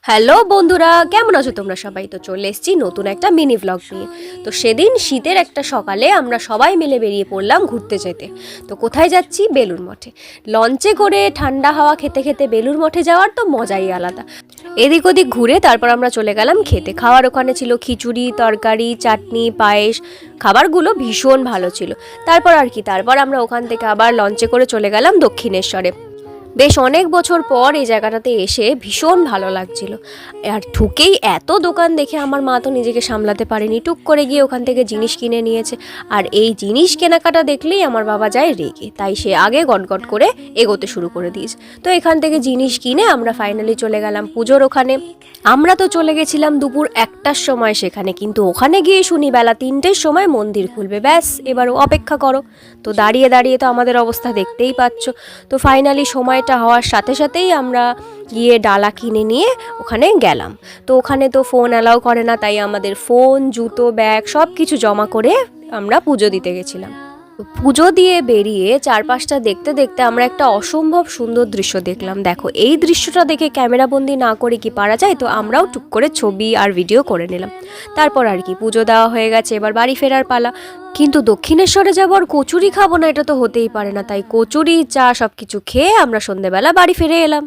Hello বন্ধুরা, কেমন আছো তোমরা সবাই? তো চলে এসেছি নতুন একটা মিনি ব্লগ নিয়ে। তো সেদিন শীতের একটা সকালে আমরা সবাই মিলে বেরিয়ে পড়লাম ঘুরতে যেতে। তো কোথায় যাচ্ছি? বেলুড় মঠে। লঞ্চে করে ঠান্ডা হাওয়া খেতে খেতে বেলুড় মঠে যাওয়ার তো মজাই আলাদা। এদিক ওদিক ঘুরে তারপর আমরা চলে গেলাম খেতে। খাওয়ার ওখানে ছিল খিচুড়ি, তরকারি, চাটনি, পায়েস। খাবারগুলো ভীষণ ভালো ছিল। তারপর আমরা ওখান থেকে আবার লঞ্চে করে চলে গেলাম দক্ষিণেশ্বরে। বেশ অনেক বছর পর এই জায়গাটাতে এসে ভীষণ ভালো লাগছিল। আর ঢুকেই এত দোকান দেখে আমার মা তো নিজেকে সামলাতে পারেনি, টুক করে গিয়ে ওখান থেকে জিনিস কিনে নিয়েছে। আর এই জিনিস কেনাকাটা দেখলেই আমার বাবা যায় রেগে, তাই সে আগে গটগট করে এগোতে শুরু করে দিয়েছে। তো এখান থেকে জিনিস কিনে আমরা ফাইনালি চলে গেলাম পুজোর ওখানে। আমরা তো চলে গেছিলাম দুপুর 1টার সময় সেখানে, কিন্তু ওখানে গিয়ে শুনি বেলা 3টের সময় মন্দির খুলবে। ব্যাস, এবার অপেক্ষা করো। তো দাঁড়িয়ে দাঁড়িয়ে তো আমাদের অবস্থা দেখতেই পাচ্ছ। তো ফাইনালি সময়টা হওয়ার সাথে সাথেই আমরা গিয়ে ডালা কিনে নিয়ে ওখানে গেলাম। তো ওখানে তো ফোন অ্যালাউ করে না, তাই আমাদের ফোন, জুতো, ব্যাগ সব কিছু জমা করে আমরা পুজো দিতে গেছিলাম। পুজো দিয়ে বেরিয়ে চারপাশটা দেখতে দেখতে আমরা একটা অসম্ভব সুন্দর দৃশ্য দেখলাম। দেখো, এই দৃশ্যটা দেখে ক্যামেরাবন্দি না করে কি পারা যায়? তো আমরাও টুক করে ছবি আর ভিডিও করে নিলাম। তারপর আর কি, পুজো দেওয়া হয়ে গেছে, এবার বাড়ি ফেরার পালা। কিন্তু দক্ষিণেশ্বরে যাবো আর কচুরি খাবো না, এটা তো হতেই পারে না। তাই কচুরি, চা সব কিছু খেয়ে আমরা সন্ধেবেলা বাড়ি ফিরে এলাম।